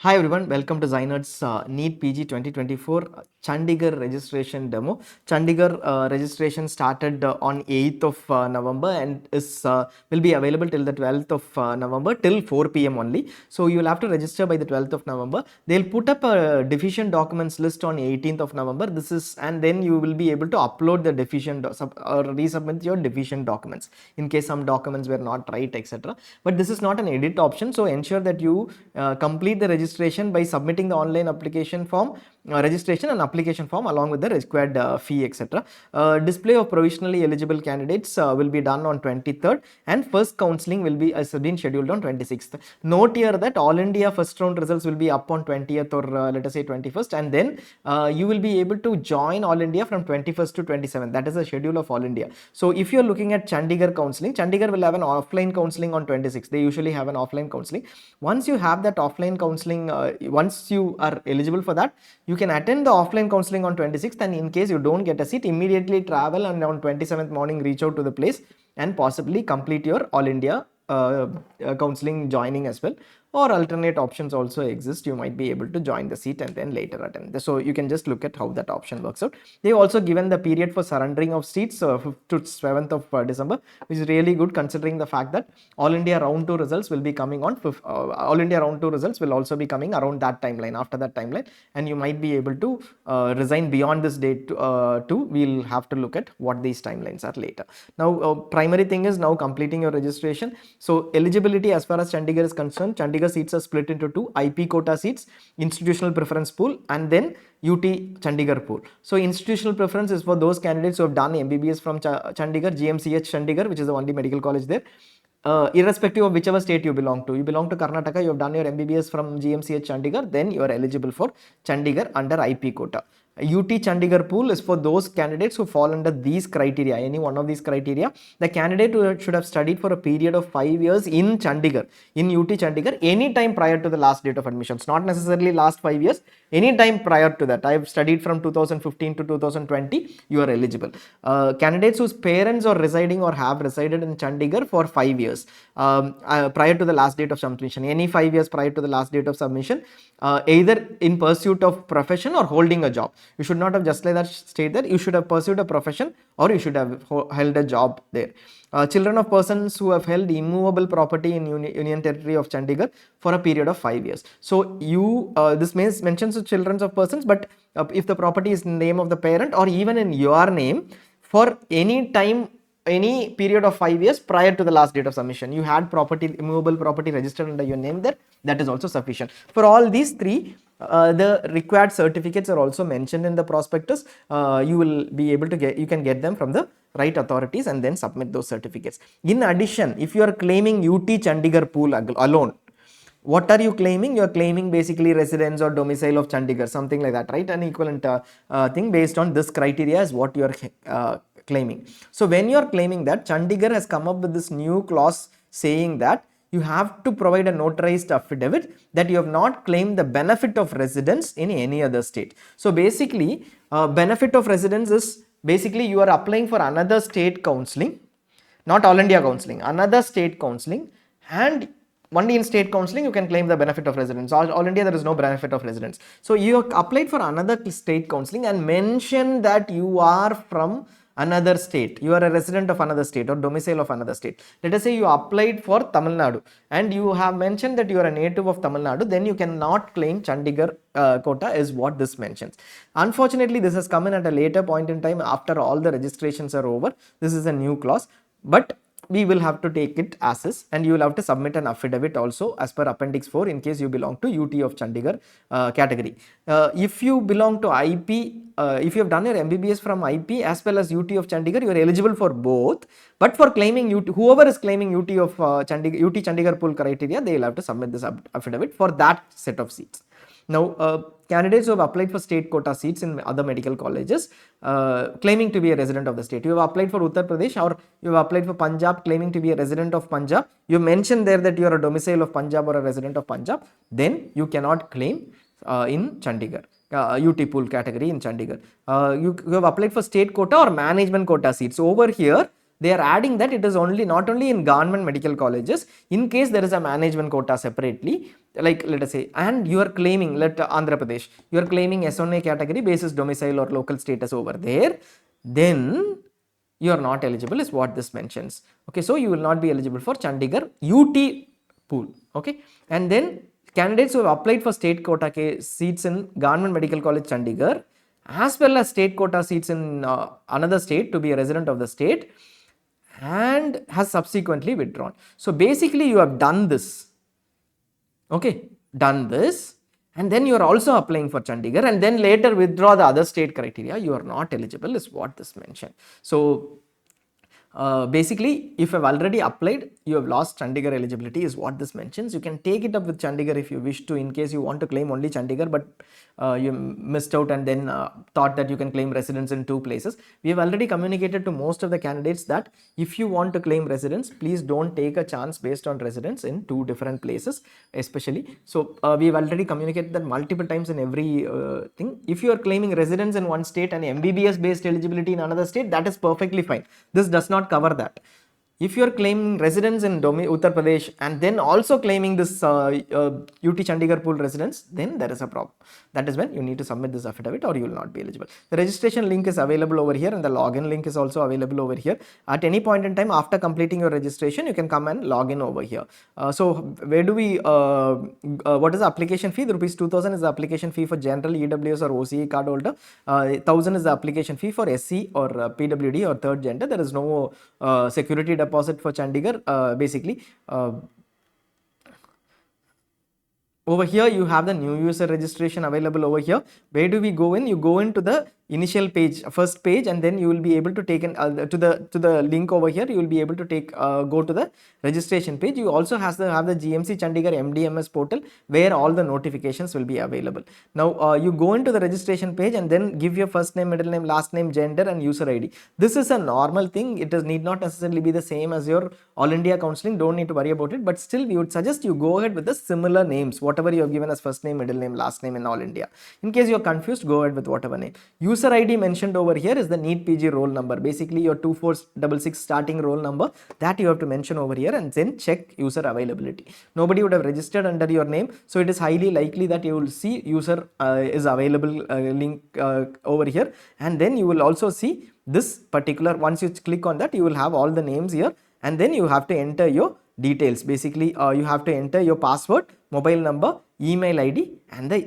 Hi everyone, welcome to ZyNerd's NEET PG 2024 Chandigarh registration demo. Chandigarh registration started on 8th of November and will be available till the 12th of November till 4 p.m. only. So you will have to register by the 12th of November. They'll put up a deficient documents list on 18th of November. And then you will be able to upload the deficient or resubmit your deficient documents in case some documents were not right, etc. But this is not an edit option, so ensure that you complete the registration by submitting the online application form, registration and application form along with the required fee, etc. Display of provisionally eligible candidates will be done on 23rd, and first counselling will be been scheduled on 26th. Note here that all India first round results will be up on 20th or let us say 21st, and then you will be able to join all India from 21st to 27th. That is the schedule of all India. So if you are looking at Chandigarh counselling, Chandigarh will have an offline counselling on 26th. They usually have an offline counselling. Once you have that offline counselling, once you are eligible for that, you can attend the offline counselling on 26th, and in case you don't get a seat, immediately travel and on 27th morning reach out to the place and possibly complete your all India counselling joining as well. Or alternate options also exist. You might be able to join the seat and then later attend. So you can just look at how that option works out. They've also given the period for surrendering of seats 5th to 7th of December, which is really good considering the fact that all India round 2 results will be coming on all India round 2 results will also be coming around that timeline, after that timeline, and you might be able to resign beyond this date too. We'll have to look at what these timelines are later. Now primary thing is now completing your registration. So eligibility as far as Chandigarh is concerned, Chandigarh seats are split into two: IP quota seats, institutional preference pool, and then UT Chandigarh pool. So institutional preference is for those candidates who have done MBBS from Chandigarh, GMCH Chandigarh, which is the only medical college there. Irrespective of whichever state you belong to. You belong to Karnataka, you have done your MBBS from GMCH Chandigarh, then you are eligible for Chandigarh under IP quota. UT Chandigarh pool is for those candidates who fall under these criteria, any one of these criteria. The candidate should have studied for a period of 5 years in Chandigarh, in UT Chandigarh, any time prior to the last date of admissions, not necessarily last 5 years, any time prior to that. I have studied from 2015 to 2020, you are eligible. Candidates whose parents are residing or have resided in Chandigarh for 5 years prior to the last date of submission, any 5 years prior to the last date of submission, either in pursuit of profession or holding a job. You should not have just like that stayed there. You should have pursued a profession or you should have held a job there. Children of persons who have held immovable property in Union Territory of Chandigarh for a period of 5 years. So this mentions the children of persons, but if the property is in the name of the parent or even in your name for any time, any period of 5 years prior to the last date of submission, you had immovable property registered under your name there, that is also sufficient. For all these three, the required certificates are also mentioned in the prospectus. You will be able to you can get them from the right authorities and then submit those certificates. In addition, if you are claiming UT Chandigarh pool alone, what are you claiming? You are claiming basically residence or domicile of Chandigarh, something like that, right? An equivalent thing based on this criteria is what you are claiming. So when you are claiming that, Chandigarh has come up with this new clause saying that you have to provide a notarized affidavit that you have not claimed the benefit of residence in any other state. So basically, benefit of residence is basically you are applying for another state counselling, not all India counselling, another state counselling, and only in state counselling you can claim the benefit of residence. All India there is no benefit of residence. So you applied for another state counselling and mention that you are from another state, you are a resident of another state or domicile of another state. Let us say you applied for Tamil Nadu and you have mentioned that you are a native of Tamil Nadu, then you cannot claim Chandigarh quota is what this mentions. Unfortunately, this has come in at a later point in time after all the registrations are over. This is a new clause, but we will have to take it as is, and you will have to submit an affidavit also as per Appendix 4 in case you belong to UT of Chandigarh category. If you belong to IP, if you have done your MBBS from IP as well as UT of Chandigarh, you are eligible for both. But for claiming UT, whoever is claiming UT of Chandigarh pool criteria, they will have to submit this affidavit for that set of seats. Now, candidates who have applied for state quota seats in other medical colleges claiming to be a resident of the state. You have applied for Uttar Pradesh or you have applied for Punjab claiming to be a resident of Punjab. You mentioned there that you are a domicile of Punjab or a resident of Punjab. Then you cannot claim in Chandigarh. UT pool category in Chandigarh. You have applied for state quota or management quota seats. So over here, they are adding that it is not only in government medical colleges. In case there is a management quota separately, like let us say, and you are claiming, let Andhra Pradesh, you are claiming S1A category basis domicile or local status over there, then you are not eligible is what this mentions. Okay, so you will not be eligible for Chandigarh UT pool. Okay, and then candidates who have applied for state quota seats in Government Medical College Chandigarh as well as state quota seats in another state to be a resident of the state and has subsequently withdrawn. So basically you have done this, okay, done this, and then you are also applying for Chandigarh and then later withdraw the other state criteria, you are not eligible is what this mentioned. So basically, if you have already applied, you have lost Chandigarh eligibility is what this mentions. You can take it up with Chandigarh if you wish to, in case you want to claim only Chandigarh, but you missed out and then thought that you can claim residence in 2 places. We have already communicated to most of the candidates that if you want to claim residence, please don't take a chance based on residence in 2 different places, especially. So we have already communicated that multiple times in every thing. If you are claiming residence in one state and MBBS based eligibility in another state, that is perfectly fine. This does not cover that. If you are claiming residence in Uttar Pradesh and then also claiming this UT Chandigarh pool residence, then there is a problem. That is when you need to submit this affidavit or you will not be eligible. The registration link is available over here and the login link is also available over here. At any point in time after completing your registration, you can come and log in over here. So where do we, what is the application fee? The rupees 2000 is the application fee for general EWS or OCE card holder. 1000 is the application fee for SC or PWD or third gender. There is no security deposit for Chandigarh. Basically over here you have the new user registration available over here. Where do we go in? You go into the initial page, first page, and then you will be able to take an to the link over here. You will be able to take go to the registration page. You also have the GMC Chandigarh MDMS portal where all the notifications will be available. Now you go into the registration page and then give your first name, middle name, last name, gender and user ID. This is a normal thing. It does need not necessarily be the same as your All India Counselling. Don't need to worry about it, but still we would suggest you go ahead with the similar names, whatever you have given as first name, middle name, last name in All India. In case you are confused, go ahead with whatever name. User ID mentioned over here is the NEET PG roll number, basically your 2466 starting roll number, that you have to mention over here and then check user availability. Nobody would have registered under your name, so it is highly likely that you will see user is available link over here, and then you will also see this particular, once you click on that, you will have all the names here, and then you have to enter your details. Basically you have to enter your password, mobile number, email ID and the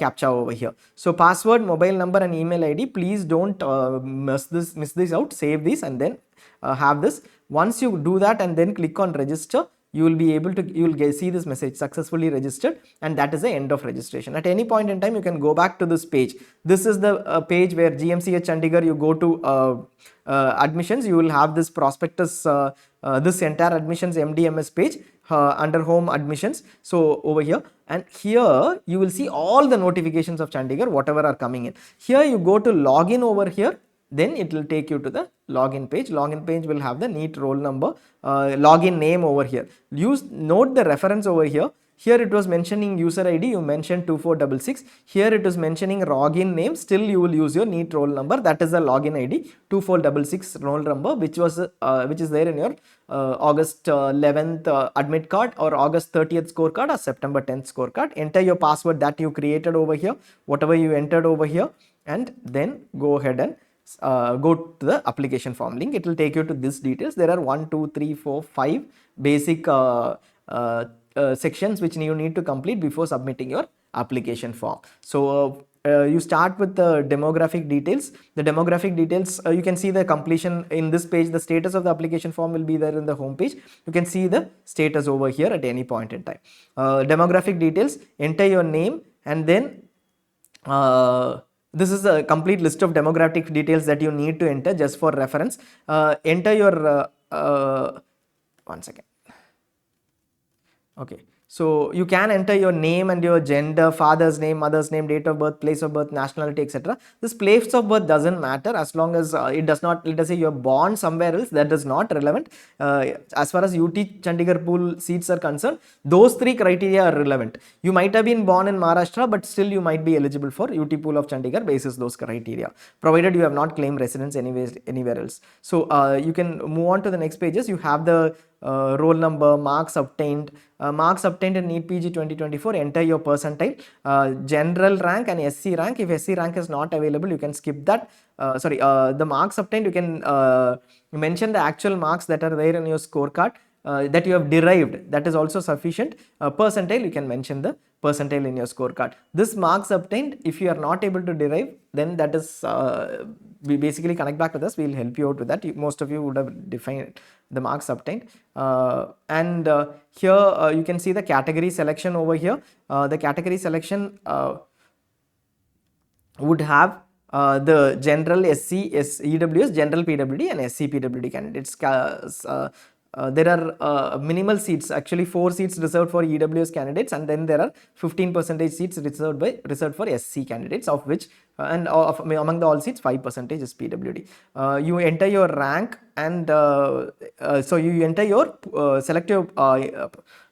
captcha over here. So password, mobile number and email ID, please don't miss this out. Save this and then have this. Once you do that and then click on register, you will be able to, you will see this message successfully registered, and that is the end of registration. At any point in time you can go back to this page. This is the page where GMCH Chandigarh, you go to admissions, you will have this prospectus, this entire admissions MDMS page under home admissions. So over here, and here you will see all the notifications of Chandigarh, whatever are coming in. Here you go to login over here, then it will take you to the login page. Login page will have the NEET roll number, login name over here. Note the reference over here. Here it was mentioning user ID, you mentioned 2466. Here it is mentioning login name, still you will use your NEET roll number, that is the login ID 2466 roll number, which is there in your August 11th admit card or August 30th scorecard or September 10th scorecard. Enter your password that you created over here, whatever you entered over here, and then go ahead and go to the application form link. It will take you to this details. There are 1, 2, 3, 4, 5 basic sections which you need to complete before submitting your application form. So you start with the demographic details. The demographic details, you can see the completion in this page. The status of the application form will be there in the home page. You can see the status over here at any point in time. Demographic details, enter your name, and then this is a complete list of demographic details that you need to enter just for reference. Enter your one second. Okay, so you can enter your name and your gender, father's name, mother's name, date of birth, place of birth, nationality, etc. This place of birth doesn't matter as long as it does not, let us say you're born somewhere else, that is not relevant. As far as UT Chandigarh pool seats are concerned, those 3 criteria are relevant. You might have been born in Maharashtra, but still you might be eligible for UT pool of Chandigarh basis those criteria, provided you have not claimed residence anywhere else. So you can move on to the next pages. You have the roll number, marks obtained. Marks obtained in NEET PG 2024, enter your percentile, general rank and SC rank. If SC rank is not available, you can skip that. The marks obtained, you can mention the actual marks that are there in your scorecard. That you have derived, that is also sufficient. Percentile, you can mention the percentile in your scorecard. This marks obtained, if you are not able to derive, then that is we basically connect back with us, we will help you out with that. Most of you would have defined the marks obtained. Here you can see the category selection over here. The category selection would have the general SC, EWS, general PWD and SC PWD candidates. There are minimal seats, actually 4 seats reserved for EWS candidates, and then there are 15% seats reserved for SC candidates, of which among the all seats 5% is PWD. You enter your rank, and so you enter your select your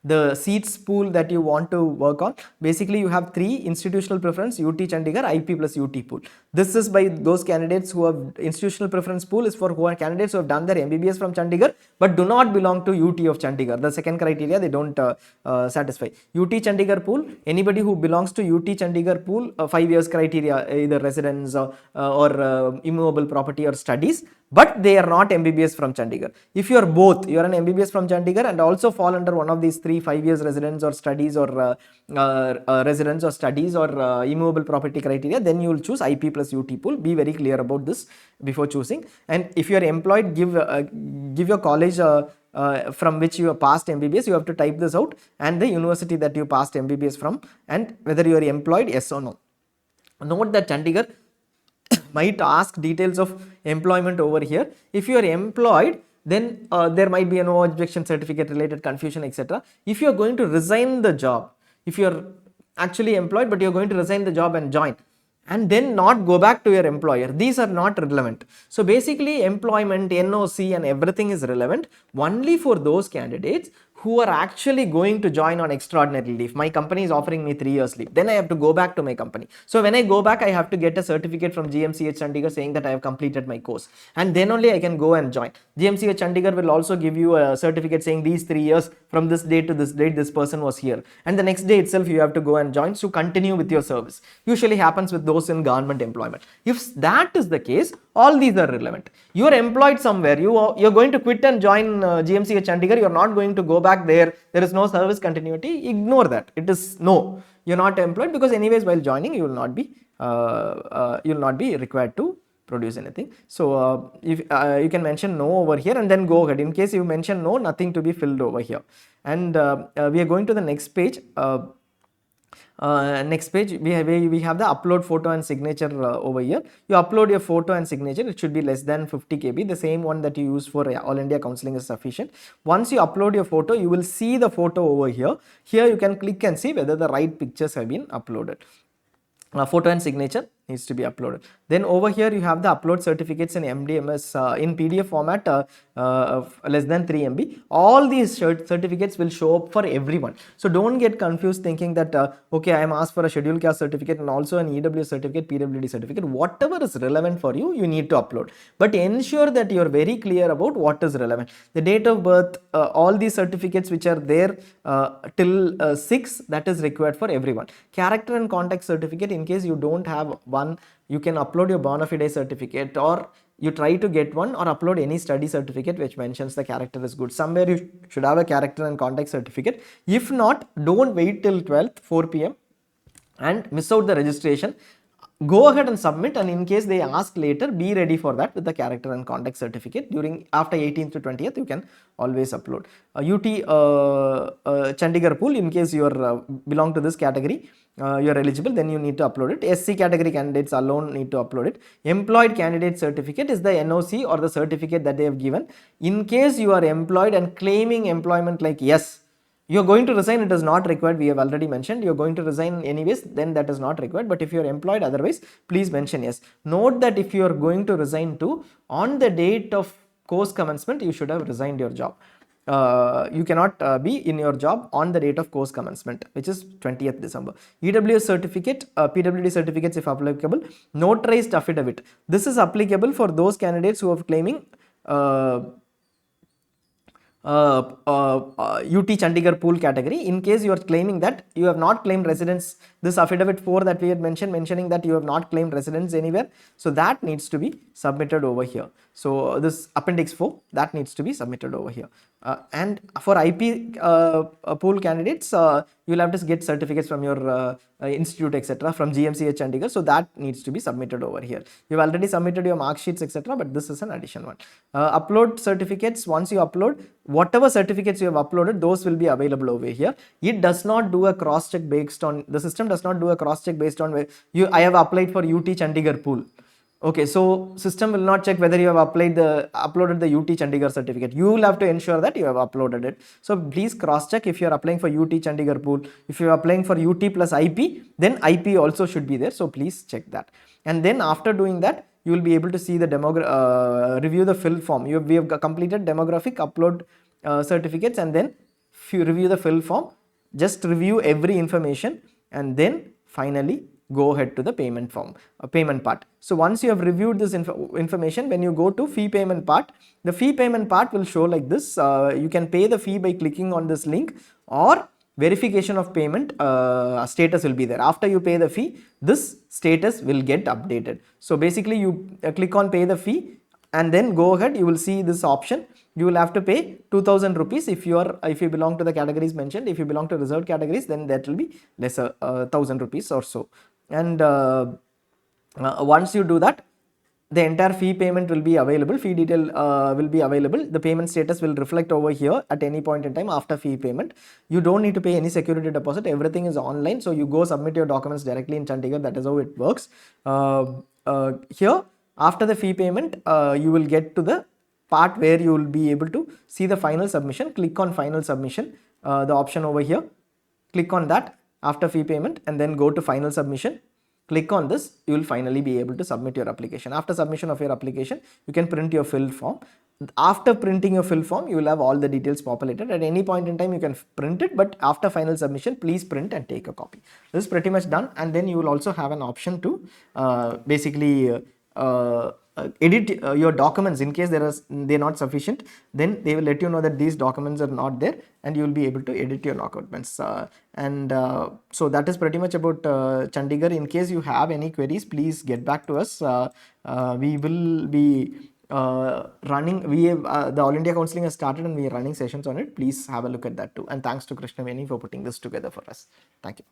the seats pool that you want to work on. Basically you have 3: institutional preference, UT Chandigarh, IP plus UT pool. This is by those candidates who have institutional preference pool is for candidates who have done their MBBS from Chandigarh but do not belong to UT of Chandigarh. The second criteria they don't satisfy. UT Chandigarh pool, anybody who belongs to UT Chandigarh pool, 5 years criteria, either residence or immovable property or studies, but they are not MBBS from Chandigarh. If you are both, you are an MBBS from Chandigarh and also fall under one of these 3 5 years residence or studies or residence or studies or immovable property criteria, then you will choose IP plus UT pool. Be very clear about this before choosing. And if you are employed, give your college from which you have passed MBBS, you have to type this out, and the university that you passed MBBS from, and whether you are employed, yes or no. Note that Chandigarh might ask details of employment over here. If you are employed, then there might be a no objection certificate related confusion, etc. If you are going to resign the job, if you are actually employed but you are going to resign the job and join, and then not go back to your employer, these are not relevant. So basically employment, NOC and everything is relevant only for those candidates who are actually going to join on extraordinary leave. My company is offering me 3 years leave, then I have to go back to my company. So when I go back, I have to get a certificate from GMCH Chandigarh saying that I have completed my course, and then only I can go and join. GMCH Chandigarh will also give you a certificate saying these 3 years from this date to this date this person was here, and the next day itself you have to go and join to continue with your service. Usually happens with those in government employment. If that is the case, all these are relevant. You are employed somewhere, you are going to quit and join GMCH Chandigarh, you are not going to go back there is no service continuity, ignore that. It is no, you are not employed, because anyways while joining you will not be required to produce anything. So if you can mention no over here and then go ahead. In case you mention no, nothing to be filled over here. And we are going to the next page. Next page we have the upload photo and signature over here. You upload your photo and signature, it should be less than 50 KB. The same one that you use for All India Counselling is sufficient. Once you upload your photo, you will see the photo over here. Here you can click and see whether the right pictures have been uploaded. Photo and signature needs to be uploaded. Then over here you have the upload certificates in MDMS in PDF format less than 3 MB. All these certificates will show up for everyone. So don't get confused thinking that okay, I am asked for a scheduled caste certificate and also an EWS certificate, PWD certificate. Whatever is relevant for you, you need to upload. But ensure that you are very clear about what is relevant. The date of birth, all these certificates which are there till 6, that is required for everyone. Character and contact certificate, in case you don't have one, you can upload your bona fide certificate, or you try to get one, or upload any study certificate which mentions the character is good. Somewhere you should have a character and contact certificate. If not, don't wait till 12th 4 PM and miss out the registration. Go ahead and submit, and in case they ask later, be ready for that with the character and contact certificate. After 18th to 20th, you can always upload. UT Chandigarh pool, in case you are belong to this category, you are eligible, then you need to upload it. SC category candidates alone need to upload it. Employed candidate certificate is the NOC or the certificate that they have given. In case you are employed and claiming employment like yes, you are going to resign, it is not required. We have already mentioned you are going to resign anyways, then that is not required. But if you are employed otherwise, please mention yes. Note that if you are going to resign too, on the date of course commencement, you should have resigned your job. You cannot be in your job on the date of course commencement, which is 20th December. EWS certificate, PWD certificates if applicable, notarized affidavit. This is applicable for those candidates who are claiming UT Chandigarh pool category. In case you are claiming that you have not claimed residence, this affidavit 4 that we had mentioning that you have not claimed residence anywhere, so that needs to be submitted over here. So this appendix 4, that needs to be submitted over here. And for IP pool candidates, you'll have to get certificates from your institute, etc., from GMCH Chandigarh, so that needs to be submitted over here. You've already submitted your mark sheets, etc., but this is an addition one. Upload certificates. Once you upload, whatever certificates you have uploaded, those will be available over here. It does not do a cross check based on, the system does not do a cross check based on where I have applied for UT Chandigarh pool. Okay, so system will not check whether you have uploaded the UT Chandigarh certificate. You will have to ensure that you have uploaded it. So please cross check if you are applying for UT Chandigarh pool. If you are applying for UT plus IP, then IP also should be there. So please check that. And then after doing that, you will be able to see the review the fill form. We have completed demographic upload certificates, and then if you review the fill form, just review every information and then finally go ahead to the payment form, payment part. So once you have reviewed this information, when you go to fee payment part, the fee payment part will show like this. You can pay the fee by clicking on this link, or verification of payment status will be there. After you pay the fee, this status will get updated. So basically you click on pay the fee and then go ahead, you will see this option. You will have to pay 2000 rupees if you belong to the categories mentioned. If you belong to reserved categories, then that will be lesser, 1000 rupees or so. And once you do that, the entire fee payment will be available, fee detail will be available. The payment status will reflect over here at any point in time after fee payment. You don't need to pay any security deposit, everything is online. So you go submit your documents directly in Chandigarh. That is how it works. Here, after the fee payment, you will get to the part where you will be able to see the final submission. Click on final submission, the option over here, click on that after fee payment, and then go to final submission. Click on this, you will finally be able to submit your application. After submission of your application, you can print your fill form. After printing your fill form, you will have all the details populated. At any point in time, you can print it, but after final submission, please print and take a copy. This is pretty much done, and then you will also have an option to basically edit your documents. In case they're not sufficient, then they will let you know that these documents are not there, and you will be able to edit your documents. So that is pretty much about Chandigarh. In case you have any queries, please get back to us. We will be running, we have the All India Counselling has started, and we are running sessions on it. Please have a look at that too. And thanks to Krishnaveni for putting this together for us. Thank you.